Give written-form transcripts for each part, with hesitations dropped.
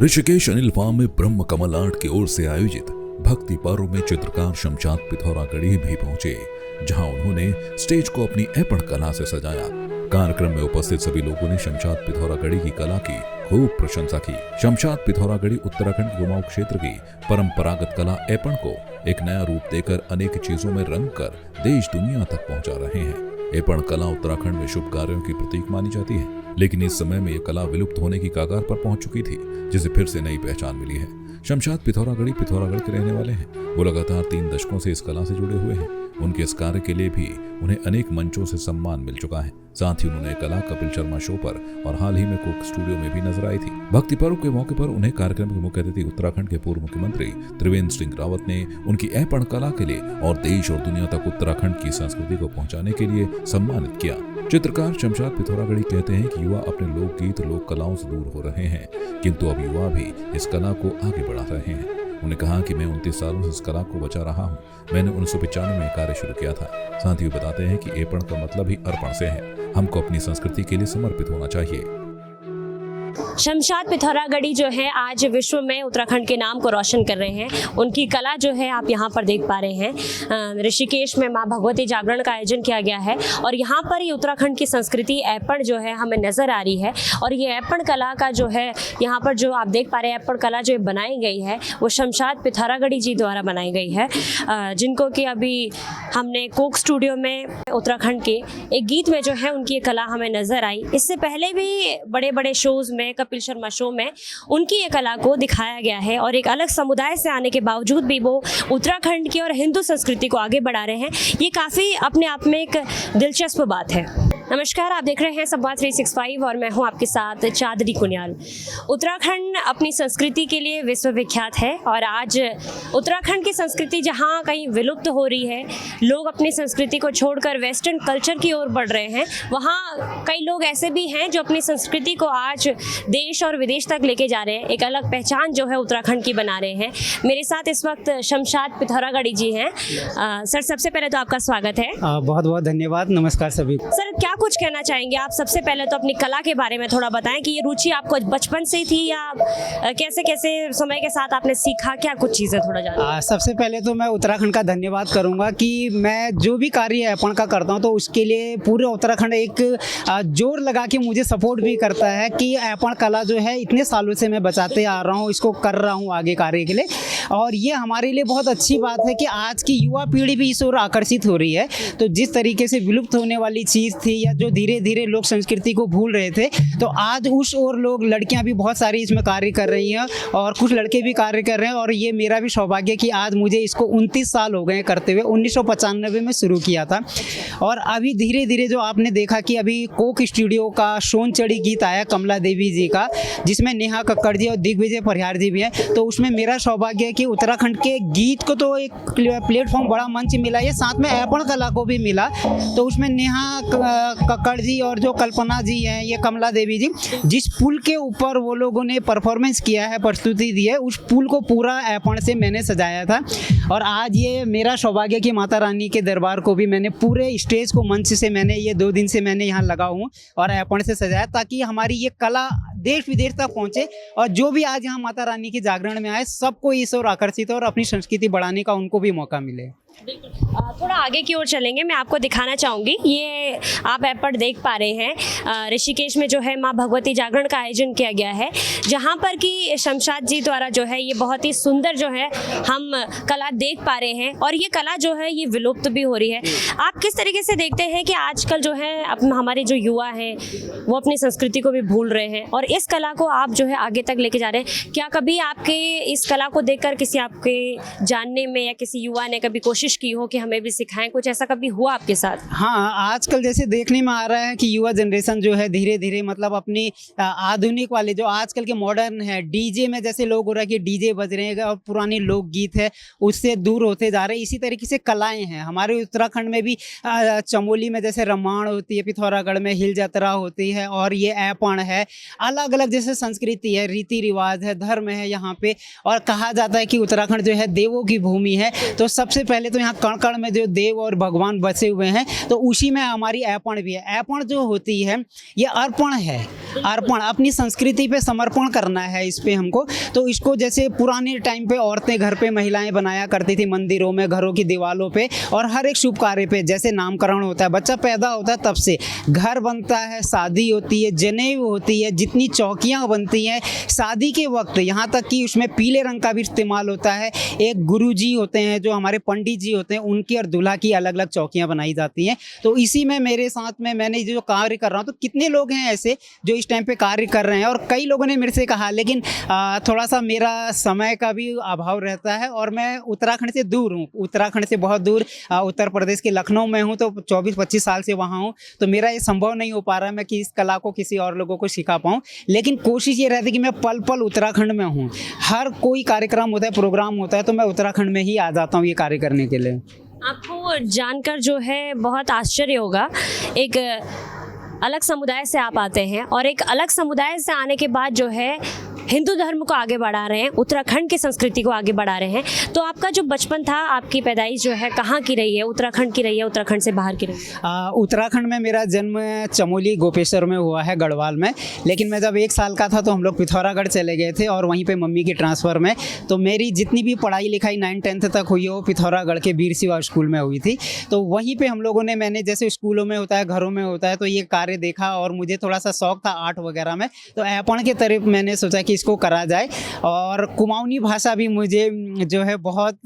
Rishikesh Anil farm में ब्रह्म कमल art की ओर से आयोजित भक्ति पर्व में चित्रकार शमशाद पिथौरागढ़ी भी पहुंचे, जहां उन्होंने स्टेज को अपनी ऐपण कला से सजाया। कार्यक्रम में उपस्थित सभी लोगों ने शमशाद पिथौरागढ़ी की कला की खूब प्रशंसा की। शमशाद पिथौरागढ़ी उत्तराखंड कुमाऊं क्षेत्र की परंपरागत कला ऐपण को एक नया रूप देकर अनेक चीजों में रंग कर देश दुनिया तक पहुंचा रहे हैं। ऐपण कला उत्तराखंड में शुभ कार्यों की प्रतीक मानी जाती है, लेकिन इस समय में यह कला विलुप्त होने की कगार पर पहुंच चुकी थी, जिसे फिर से नई पहचान मिली है। शमशाद पिथौरागढ़ी पिथौरागढ़ के रहने वाले हैं। वो लगातार 3 दशकों से इस कला से जुड़े हुए हैं। उनके इस कार्य के लिए भी उन्हें अनेक मंचों से सम्मान मिल चुका है। साथ ही उन्होंने कला कपिल शर्मा शो पर और हाल ही में कुक स्टूडियो में भी नजर आई थी। भक्ति पर्व के मौके पर उन्हें कार्यक्रम के मुख्य अतिथि उत्तराखंड के पूर्व मुख्यमंत्री त्रिवेंद्र सिंह रावत ने उनकी ऐपण कला के लिए और देश और दुनिया तक उत्तराखंड की संस्कृति को पहुंचाने के लिए सम्मानित किया। चित्रकार शमशाद पिथौरागढ़ी कहते हैं कि युवा अपने लोकगीत लोक कलाओं से दूर हो रहे हैं, किंतु अब युवा भी इस कला को आगे बढ़ा रहे हैं। उन्होंने कहा कि मैं 29 सालों से इस कला को बचा रहा हूं। मैंने 1995 में कार्य शुरू किया था। साथ ही वो बताते हैं कि ऐपण का मतलब ही अर्पण से है। हमको अपनी संस्कृति के लिए समर्पित होना चाहिए। शमशाद पिथौरागढ़ी जो है आज विश्व में उत्तराखंड के नाम को रोशन कर रहे हैं। उनकी कला जो है आप यहाँ पर देख पा रहे हैं। ऋषिकेश में माँ भगवती जागरण का आयोजन किया गया है और यहाँ पर ये उत्तराखंड की संस्कृति ऐपण जो है हमें नज़र आ रही है। और ये ऐपण कला का जो है यहाँ पर जो आप देख पा रहे हैं, ऐपण कला जो बनाई गई है वो शमशाद पिथौरागढ़ी जी द्वारा बनाई गई है, जिनको कि अभी हमने कोक स्टूडियो में उत्तराखंड के एक गीत में जो है उनकी ये कला हमें नज़र आई। इससे पहले भी बड़े बड़े शोज़ में, कपिल शर्मा शो में उनकी ये कला को दिखाया गया है और एक अलग समुदाय से आने के बावजूद भी वो उत्तराखंड की और हिंदू संस्कृति को आगे बढ़ा रहे हैं। ये काफ़ी अपने आप में एक दिलचस्प बात है। नमस्कार, आप देख रहे हैं संवाद 365 और मैं हूं आपके साथ चांदनी कुनियाल। उत्तराखंड अपनी संस्कृति के लिए विश्वविख्यात है और आज उत्तराखंड की संस्कृति जहां कहीं विलुप्त हो रही है, लोग अपनी संस्कृति को छोड़कर वेस्टर्न कल्चर की ओर बढ़ रहे हैं, वहां कई लोग ऐसे भी हैं जो अपनी संस्कृति को आज देश और विदेश तक लेके जा रहे हैं। एक अलग पहचान जो है उत्तराखंड की बना रहे हैं। मेरे साथ इस वक्त शमशाद पिथौरागढ़ी जी हैं। सर, सबसे पहले तो आपका स्वागत है। बहुत बहुत धन्यवाद। नमस्कार सभी। सर, क्या कुछ कहना चाहेंगे आप? सबसे पहले तो अपनी कला के बारे में थोड़ा बताएं कि ये रुचि आपको बचपन से ही थी या कैसे कैसे समय के साथ आपने सीखा, क्या कुछ चीज़ें थोड़ा जाना। सबसे पहले तो मैं उत्तराखंड का धन्यवाद करूंगा कि मैं जो भी कार्य ऐपण का करता हूं तो उसके लिए पूरे उत्तराखंड एक जोर लगा के मुझे सपोर्ट भी करता है कि ऐपण कला जो है इतने सालों से मैं बचाते आ रहा हूँ, इसको कर रहा हूँ आगे कार्य के लिए। और ये हमारे लिए बहुत अच्छी बात है कि आज की युवा पीढ़ी भी इस ओर आकर्षित हो रही है। तो जिस तरीके से विलुप्त होने वाली चीज़ थी या जो धीरे धीरे लोग संस्कृति को भूल रहे थे, तो आज उस ओर लोग, लड़कियां भी बहुत सारी इसमें कार्य कर रही हैं और कुछ लड़के भी कार्य कर रहे हैं। और ये मेरा भी सौभाग्य कि आज मुझे इसको 29 साल हो गए करते हुए। 1995 में शुरू किया था और अभी धीरे धीरे जो आपने देखा कि अभी कोक स्टूडियो का सोनचढ़ी गीत आया कमला देवी जी का, जिसमें नेहा कक्कड़ जी और दिग्विजय परिहार जी भी हैं। तो उसमें मेरा सौभाग्य है कि उत्तराखंड के गीत को तो एक प्लेटफॉर्म, बड़ा मंच मिला है, साथ में ऐपण कला को भी मिला। तो उसमें नेहा कक्कड़ जी और जो कल्पना जी हैं, ये कमला देवी जी, जिस पुल के ऊपर वो लोगों ने परफॉर्मेंस किया है, प्रस्तुति दी है, उस पुल को पूरा ऐपण से मैंने सजाया था। और आज ये मेरा सौभाग्य कि माता रानी के दरबार को भी मैंने पूरे स्टेज को, मंच से मैंने ये 2 दिन से मैंने यहाँ लगा हूँ और ऐपण से सजाया, ताकि हमारी ये कला देश विदेश तक पहुँचे और जो भी आज यहाँ माता रानी के जागरण में आए सबको इस ओर आकर्षित हो और अपनी संस्कृति बढ़ाने का उनको भी मौका मिले। थोड़ा आगे की ओर चलेंगे, मैं आपको दिखाना चाहूँगी। ये आप ऐपण देख पा रहे हैं, ऋषिकेश में जो है माँ भगवती जागरण का आयोजन किया गया है, जहाँ पर कि शमशाद जी द्वारा जो है ये बहुत ही सुंदर जो है हम कला देख पा रहे हैं और ये कला जो है ये विलुप्त भी हो रही है। आप किस तरीके से देखते हैं कि आजकल जो है हमारे जो युवा हैं वो अपनी संस्कृति को भी भूल रहे हैं और इस कला को आप जो है आगे तक लेके जा रहे हैं? क्या कभी आपके इस कला को देखकर किसी आपके जानने में या किसी युवा ने कभी कोशिश की हो कि हमें भी सिखाएं, कुछ ऐसा कभी हुआ आपके साथ? हाँ, आजकल जैसे देखने में आ रहा है कि युवा जनरेशन जो है धीरे धीरे मतलब अपनी आधुनिक वाले जो आजकल के मॉडर्न है, डीजे में जैसे लोग हो रहा है कि डीजे बज रहे हैं और पुराने लोकगीत है उससे दूर होते जा रहे हैं। इसी तरीके से कलाएं हैं हमारे उत्तराखंड में भी। चमोली में जैसे रामायण होती है, पिथौरागढ़ में हिल यात्रा होती है और ये ऐपण है, अलग अलग जैसे संस्कृति है, रीति रिवाज है, धर्म है यहाँ पे। और कहा जाता है कि उत्तराखंड जो है देवों की भूमि है। तो सबसे पहले तो यहाँ कण कण में जो देव और भगवान बसे हुए हैं, तो उसी में हमारी ऐपण भी है। ऐपण जो होती है ये अर्पण है, अर्पण अपनी संस्कृति पे समर्पण करना है इस पे हमको। तो इसको जैसे पुराने टाइम पे औरतें घर पे महिलाएं बनाया करती थी, मंदिरों में, घरों की दीवारों पे, और हर एक शुभ कार्य पे, जैसे नामकरण होता है, बच्चा पैदा होता है तब से घर बनता है, शादी होती है, जनेऊ होती है, जितनी चौकियाँ बनती हैं शादी के वक्त, यहाँ तक कि उसमें पीले रंग का भी इस्तेमाल होता है। एक गुरुजी होते हैं जो हमारे पंडित जी होते हैं, उनकी और दूल्हा की अलग अलग चौकियाँ बनाई जाती हैं। तो इसी में मेरे साथ में मैंने जो कार्य कर रहा हूँ, तो कितने लोग हैं ऐसे जो इस टाइम पे कार्य कर रहे हैं। और कई लोगों ने मेरे से कहा, लेकिन थोड़ा सा मेरा समय का भी अभाव रहता है और मैं उत्तराखंड से दूर हूँ, उत्तराखंड से बहुत दूर उत्तर प्रदेश के लखनऊ में हूँ। तो 24-25 साल से वहाँ हूँ, तो मेरा ये संभव नहीं हो पा रहा है मैं कि इस कला को किसी और लोगों को सिखा पाऊँ। लेकिन कोशिश ये रहती है कि मैं पल पल उत्तराखंड में हूँ। हर कोई कार्यक्रम होता है, प्रोग्राम होता है, तो मैं उत्तराखंड में ही आ जाता हूँ ये कार्य करने के लिए। आपको जानकर जो है बहुत आश्चर्य होगा, एक अलग समुदाय से आप आते हैं और एक अलग समुदाय से आने के बाद जो है हिंदू धर्म को आगे बढ़ा रहे हैं, उत्तराखंड की संस्कृति को आगे बढ़ा रहे हैं। तो आपका जो बचपन था, आपकी पैदाइश जो है कहाँ की रही है? उत्तराखंड की रही है, उत्तराखंड से बाहर की रही है? उत्तराखंड में मेरा जन्म चमोली गोपेश्वर में हुआ है, गढ़वाल में। लेकिन मैं जब 1 साल का था तो हम लोग पिथौरागढ़ चले गए थे और वहीं पे मम्मी की ट्रांसफ़र में। तो मेरी जितनी भी पढ़ाई लिखाई 9-10th तक हुई है वो पिथौरागढ़ के वीर शिवा स्कूल में हुई थी। तो वहीं पर हम लोगों ने, मैंने जैसे स्कूलों में होता है, घरों में होता है, तो ये कार्य देखा और मुझे थोड़ा सा शौक था आर्ट वगैरह में। तो ऐपण के तरफ मैंने सोचा कि इसको करा जाए। और कुमाऊनी भाषा भी मुझे जो है बहुत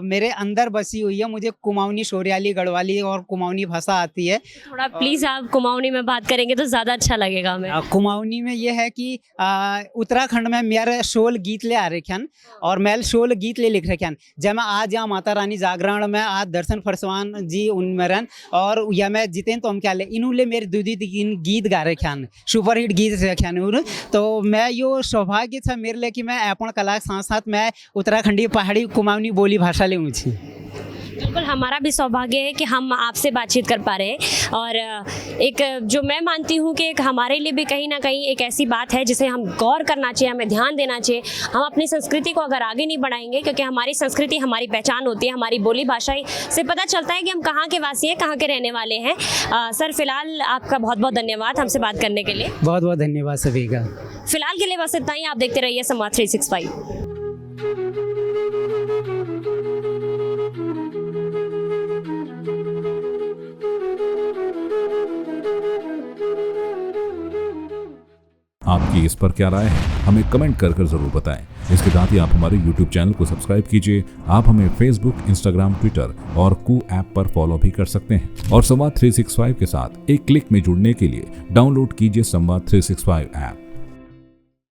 मेरे अंदर बसी हुई है। मुझे कुमाऊनी, शोरियाली, गढ़वाली और कुमाऊनी भाषा आती है। थोड़ा प्लीज़ आप कुमाऊनी में बात करेंगे तो ज़्यादा अच्छा लगेगा हमें। कुमाऊनी में ये है कि उत्तराखंड में मेरे 16 गीत ले आ रखेन और मैं 16 गीत ले लिख रखेन। जब मैं आज यहाँ माता रानी जागरण में आज दर्शन फरसवान जी उनमेरन और या मैं जितेन तो हम क्या ले इन्होंने मेरे 2-3 गीत गा रखेन, सुपर हिट गीत रखेन। तो मैं यो सौभाग्य था मेरे लिए कि मैं ऐपण कला के साथ साथ मैं उत्तराखंडी, पहाड़ी, कुमाऊनी बोली भाषा ले छी। बिल्कुल, हमारा भी सौभाग्य है कि हम आपसे बातचीत कर पा रहे हैं। और एक जो मैं मानती हूँ कि एक हमारे लिए भी कहीं ना कहीं एक ऐसी बात है जिसे हम गौर करना चाहिए, हमें ध्यान देना चाहिए। हम अपनी संस्कृति को अगर आगे नहीं बढ़ाएंगे, क्योंकि हमारी संस्कृति हमारी पहचान होती है, हमारी बोली भाषा से पता चलता है कि हम कहाँ के वासी हैं, कहाँ के रहने वाले हैं। सर, फिलहाल आपका बहुत बहुत धन्यवाद हमसे बात करने के लिए। बहुत बहुत धन्यवाद सभी का। फिलहाल के लिए बस इतना ही। आप देखते रहिए संवाद 365। आपकी इस पर क्या राय है, हमें कमेंट कर जरूर बताएं। इसके साथ ही आप हमारे YouTube चैनल को सब्सक्राइब कीजिए। आप हमें Facebook, Instagram, Twitter और कू ऐप पर फॉलो भी कर सकते हैं। और संवाद 365 के साथ एक क्लिक में जुड़ने के लिए डाउनलोड कीजिए संवाद 365 ऐप।